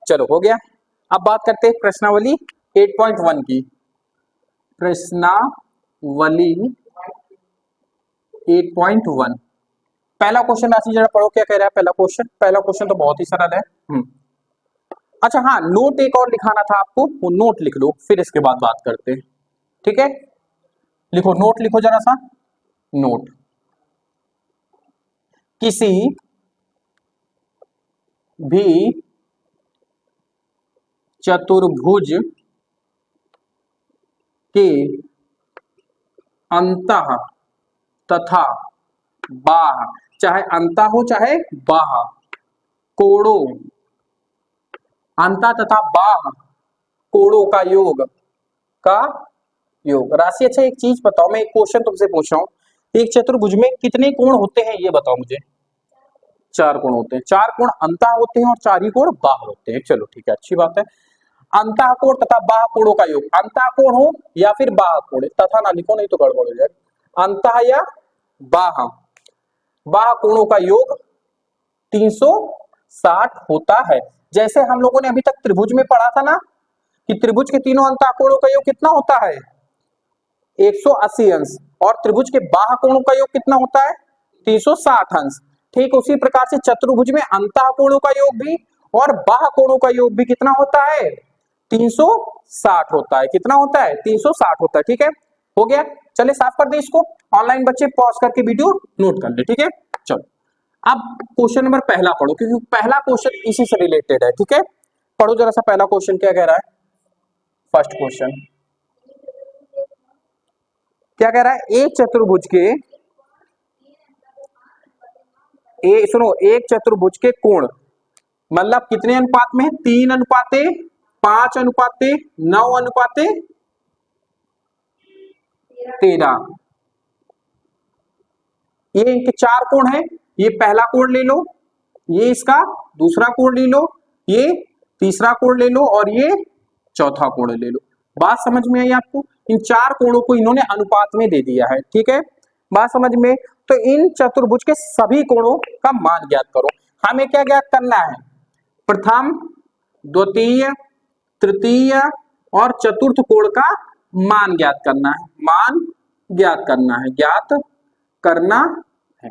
चलो हो गया। अब बात करते हैं प्रश्नावली 8.1 की। प्रश्नावली 8.1 पहला क्वेश्चन राशि जरा पढ़ो, क्या कह रहा है पहला क्वेश्चन। पहला क्वेश्चन तो बहुत ही सरल है। अच्छा हाँ, नोट एक और लिखाना था आपको, वो नोट लिख लो, फिर इसके बाद बात करते हैं। ठीक है, लिखो, नोट लिखो जरा सा। नोट, किसी भी चतुर्भुज के अंतः तथा बाह्य, चाहे अंतः हो चाहे बाह्य, कोणों, अंतः तथा बाह्य कोणों का योग, का योग राशि। अच्छा एक चीज बताओ, मैं एक क्वेश्चन तुमसे पूछ रहा हूं, एक चतुर्भुज में कितने कोण होते हैं ये बताओ मुझे। 4 कोण होते हैं। 4 कोण अंतः होते हैं और 4 ही कोण बाह्य होते हैं। चलो ठीक है, अच्छी बात है। अंतः कोण तथा बाह्य कोणों का योग, अंतः कोण हो या फिर बाह्य कोण, तथा ना लिखो नहीं तो गड़बड़ हो जाएगा। अंतः या बाह्य, बाह्य कोणों का योग 360 होता है। जैसे हम लोगों ने अभी तक त्रिभुज में पढ़ा था ना कि त्रिभुज के तीनों अंतः कोणों का योग कितना होता है 180 अंश, और त्रिभुज के बाह्य कोणों का योग कितना होता है 360 अंश। ठीक उसी प्रकार से चतुर्भुज में अंतः कोणों का योग भी और बाह्य कोणों का योग भी कितना होता है 360 होता है। कितना होता है 360 होता है। ठीक है, हो गया। चले साफ कर दे इसको, ऑनलाइन बच्चे पॉज करके वीडियो नोट कर ले। ठीक है, चलो अब क्वेश्चन नंबर पहला पढ़ो, क्योंकि पहला क्वेश्चन इसी से रिलेटेड है। ठीक है, पढ़ो जरा सा पहला क्वेश्चन क्या कह रहा है। फर्स्ट क्वेश्चन क्या कह रहा है, एक चतुर्भुज के सुनो, एक चतुर्भुज के कोण मतलब कितने अनुपात में, 3 अनुपाते 5 अनुपाते 9 अनुपाते 13। ये इनके 4 कोण है, ये पहला कोण ले लो, ये इसका दूसरा कोण ले लो, ये तीसरा कोण ले लो और ये चौथा कोण ले लो। बात समझ में आई आपको। इन 4 कोणों को इन्होंने अनुपात में दे दिया है। ठीक है, बात समझ में। तो इन चतुर्भुज के सभी कोणों का मान ज्ञात करो। हमें क्या ज्ञात करना है, प्रथम द्वितीय तृतीय और चतुर्थ कोण का मान ज्ञात करना है। मान ज्ञात करना है, ज्ञात करना है।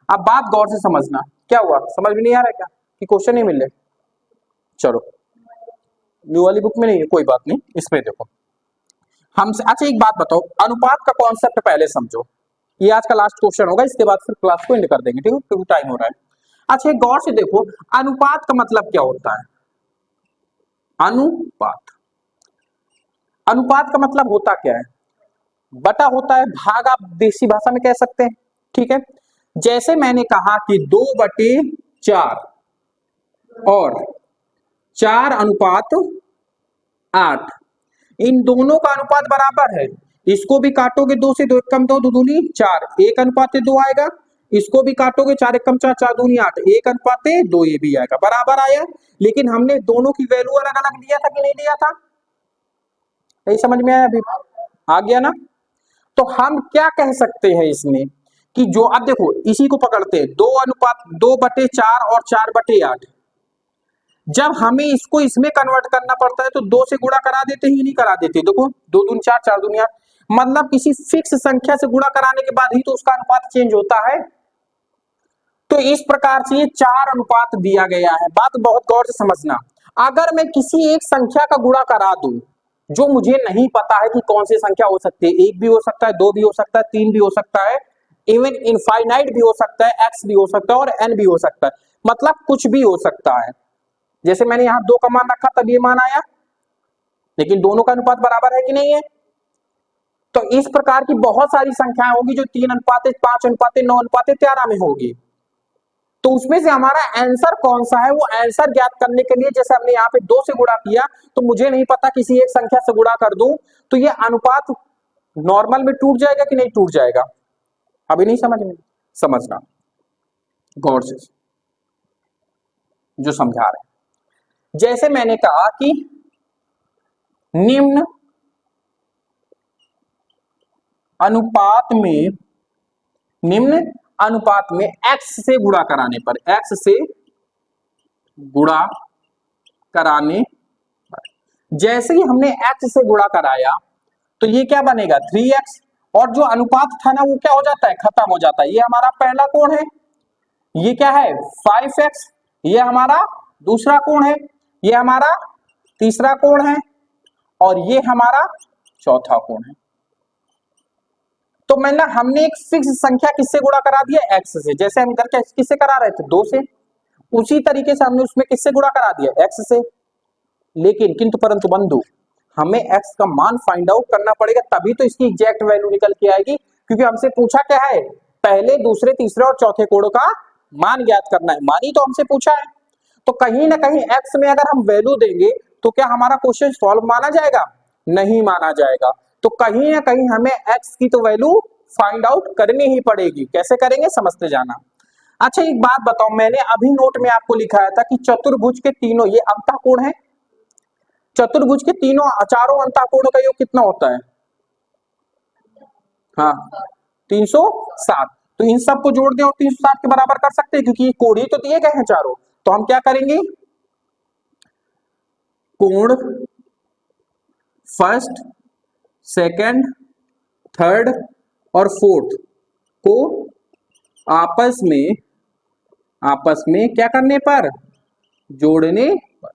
अब बात गौर से समझना, क्या हुआ समझ में नहीं आ रहा है क्या कि क्वेश्चन नहीं मिल रहे। चलो न्यू वाली बुक में नहीं है, कोई बात नहीं, इसमें देखो हमसे। अच्छा एक बात बताओ, अनुपात का कॉन्सेप्ट पहले समझो, ये आज का लास्ट क्वेश्चन होगा, इसके बाद फिर क्लास को एंड कर देंगे। ठीक है, क्योंकि टाइम हो रहा है। अच्छा एक गौर से देखो, अनुपात का मतलब क्या होता है। अनुपात, अनुपात का मतलब होता क्या है, बटा होता है, भाग आप देसी भाषा में कह सकते हैं। ठीक है, जैसे मैंने कहा कि 2/4 और 4:8, इन दोनों का अनुपात बराबर है। इसको भी काटोगे 2 से, 2 एकम 2, 2 दूनी 4, 1:2 आएगा। इसको भी काटोगे 4 एकम 4, 4 दूनी 8, 1:2, ये भी आएगा, बराबर आया। लेकिन हमने दोनों की वैल्यू अलग अलग लिया था कि नहीं लिया था, नहीं समझ में आया, अभी आ गया ना। तो हम क्या कह सकते हैं इसमें कि जो, अब देखो इसी को पकड़ते हैं, 2/4 और 4/8। जब हमें इसको इसमें कन्वर्ट करना पड़ता है तो 2 से गुणा करा देते ही नहीं करा देते। देखो 2 दूनी 4, 4 दूनी 8, मतलब किसी फिक्स संख्या से गुणा कराने के बाद ही तो उसका अनुपात चेंज होता है। तो इस प्रकार से ये 4 अनुपात दिया गया है। बात बहुत गौर से समझना, अगर मैं किसी एक संख्या का गुणा करा दूं जो मुझे नहीं पता है कि कौन सी संख्या हो सकती है, 1 भी हो सकता है, 2 भी हो सकता है, 3 भी हो सकता है, इवन इनफाइनाइट भी हो सकता है, x भी हो सकता है और n भी हो सकता है, मतलब कुछ भी हो सकता है। जैसे मैंने यहां 2 का मान रखा तब ये मान आया, लेकिन दोनों का अनुपात बराबर है कि नहीं है। तो इस प्रकार की बहुत सारी संख्याएं होगी जो 3:5, 5:9, 9:13 में होगी। तो उसमें से हमारा आंसर कौन सा है, वो आंसर ज्ञात करने के लिए, जैसे हमने यहाँ पे 2 से गुणा किया, तो मुझे नहीं पता किसी एक संख्या से गुणा कर दूं तो ये अनुपात नॉर्मल में टूट जाएगा कि नहीं टूट जाएगा। अभी नहीं समझ में, समझना गौर से जो समझा रहे हैं। जैसे मैंने कहा कि निम्न अनुपात में, निम्न अनुपात में x से गुणा कराने पर, x से गुणा कराने जैसे ही हमने x से गुणा कराया तो ये क्या बनेगा 3x, और जो अनुपात था ना वो क्या हो जाता है, खत्म हो जाता है। ये हमारा पहला कोण है, ये क्या है 5x, ये हमारा दूसरा कोण है, ये हमारा तीसरा कोण है, और ये हमारा चौथा कोण है। तो मैंने हमने एक फिक्स संख्या किससे गुणा करा दिया, x से। जैसे हम इधर किससे करा रहे थे 2 से, उसी तरीके से हमने उसमें किससे गुणा करा दिया, x से। लेकिन किंतु परंतु बंधु, हमें x का मान फाइंड आउट करना पड़ेगा, तभी तो इसकी एग्जैक्ट वैल्यू निकल के आएगी। क्योंकि हमसे पूछा क्या है, पहले दूसरे तीसरे और चौथे कोण का मान ज्ञात करना है, मानी तो हमसे पूछा है। तो कहीं ना कहीं x में अगर हम वैल्यू देंगे तो क्या हमारा क्वेश्चन सॉल्व माना जाएगा, नहीं माना जाएगा। तो कहीं ना कहीं हमें x की तो वैल्यू फाइंड आउट करनी ही पड़ेगी। कैसे करेंगे समझते जाना। अच्छा एक बात बताओ, मैंने अभी नोट में आपको लिखाया था कि चतुर्भुज के तीनों, ये अंतःकोण है, चतुर्भुज के तीनों चारों अंतःकोणों का योग कितना होता है, हाँ 307। तो इन सबको जोड़ दें और 307 के बराबर कर सकते हैं, क्योंकि कोण ही तो दिए गए हैं चारों। तो हम क्या करेंगे, कोण फर्स्ट, सेकंड, थर्ड और फोर्थ को आपस में क्या करने पर, जोड़ने पर।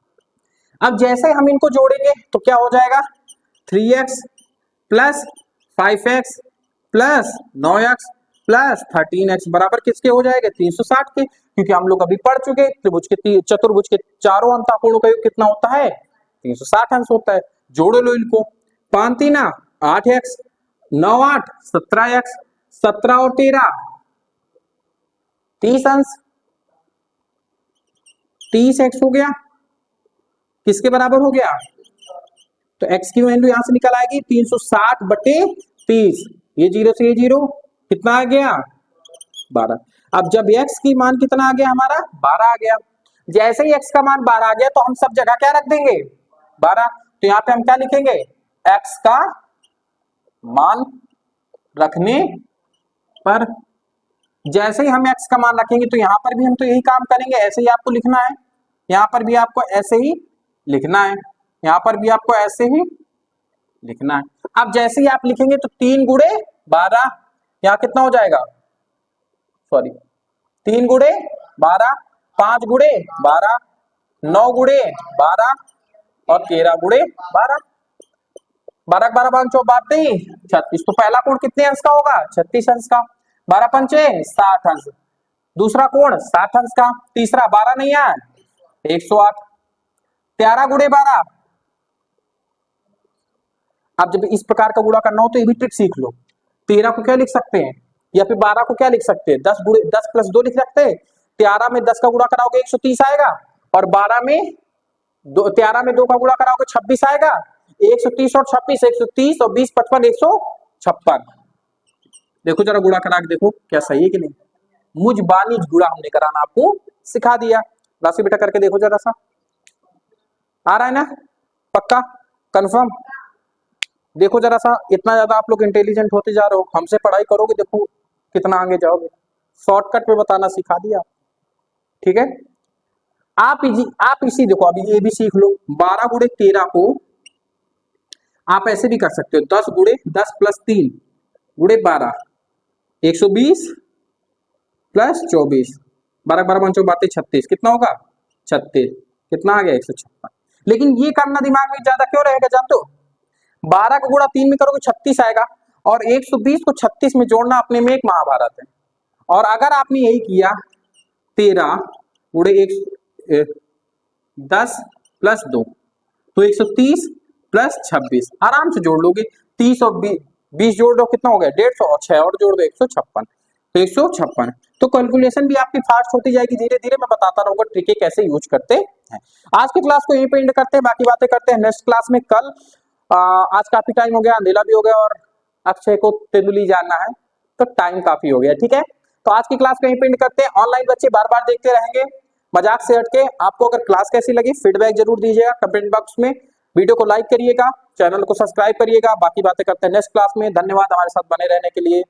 अब जैसे हम इनको जोड़ेंगे तो क्या हो जाएगा, 3x plus 5x plus 9x plus 13x बराबर किसके हो जाएगा, 360 के। क्योंकि हम लोग अभी पढ़ चुके त्रिभुज के चतुर्भुज के चारों अंतःकोणों का योग कितना होता है, 360 अंश होता है। जोड़ लो इनको, 5 3 8x, 9 8 17x, 17 और 13 30 अंश, 30x हो गया, किसके बराबर हो गया, तो x की वैल्यू यहां से निकल आएगी 360 बटे 30, ये 0 से ये 0, कितना आ गया 12। अब जब x की मान कितना आ गया हमारा 12 आ गया, जैसे ही x का मान 12 आ गया तो हम सब जगह क्या रख देंगे 12। तो यहाँ पे हम क्या लिखेंगे, x का मान रखने पर। जैसे ही हम x का मान रखेंगे तो यहां पर भी हम तो यही काम करेंगे, ऐसे ही आपको लिखना है, यहां पर भी आपको ऐसे ही लिखना है, यहां पर भी आपको ऐसे ही लिखना है। अब जैसे ही आप लिखेंगे तो 3 गुणे 12, यहाँ कितना हो जाएगा, सॉरी 3 गुणे 12, 5 गुणे 12, 9 गुणे 12 और 13 गुणे 12, 12 12 5 32 36। तो पहला कोण कितने अंश का होगा, 36 अंश का। 12 पंचे 60 अंश, दूसरा कोण 60 अंश का, तीसरा 12 नहीं है 108, 13 गुणे 12। अब जब इस प्रकार का गुणा करना हो तो ये भी ट्रिक सीख लो। 13 को क्या लिख सकते हैं, या फिर 12 को क्या लिख सकते हैं, 10 प्लस 2 लिख सकते हैं। 13 में 10 का गुणा कराओगे 130 आएगा, और 12 में 13 में 2 का गुणा कराओगे 26 आएगा। 130 और 26, 130 और 20 55 156। देखो जरा गुणा करा के देखो क्या सही है कि नहीं। मुझ बानी गुणा हमने कराना आपको सिखा दिया। राशि बेटा करके देखो जरा सा, आ रहा है ना, पक्का कंफर्म। देखो जरा सा, इतना ज्यादा आप लोग इंटेलिजेंट होते जा रहे हो, हमसे पढ़ाई करोगे देखो कितना आगे जाओगे। शॉर्टकट में बताना सिखा दिया, ठीक है। आप इसी देखो अभी ये भी सीख लो। 12 गुणे 13 को आप ऐसे भी कर सकते हो, 10 गुणे 10 प्लस 3 गुणे 12, 120 प्लस 24, 12 12 5 32 36, कितना होगा 36, कितना आ गया 156। लेकिन ये करना दिमाग में ज्यादा क्यों रहेगा जानते हो, 12 का गुणा 3 में करोगे 36 आएगा, और 120 को 36 में जोड़ना अपने में एक महाभारत है। और अगर आपने यही किया 13 गुणे 10 प्लस 2 तो 130 प्लस 26, आराम से जोड़ लोगे। 30 और 20 जोड़ दो, कितना हो गया 150, और 6 और जोड़ दो 156, तो 156। तो कैलकुलेशन भी आपकी फास्ट होती जाएगी धीरे धीरे। मैं बताता रहूंगा ट्रिक कैसे यूज करते हैं। आज की क्लास को यहीं पे एंड करते हैं, बाकी बातें करते हैं नेक्स्ट क्लास में कल। आज काफी टाइम हो गया, अंधेला भी हो गया, और अक्षय को तेंदुली जानना है तो टाइम काफी हो गया, ठीक है। तो आज की क्लास को यहीं पे एंड करते हैं। ऑनलाइन बच्चे बार बार देखते रहेंगे, मजाक से हटके। आपको अगर क्लास कैसी लगी फीडबैक जरूर दीजिएगा कमेंट बॉक्स में, वीडियो को लाइक करिएगा, चैनल को सब्सक्राइब करिएगा। बाकी बातें करते हैं नेक्स्ट क्लास में। धन्यवाद हमारे साथ बने रहने के लिए।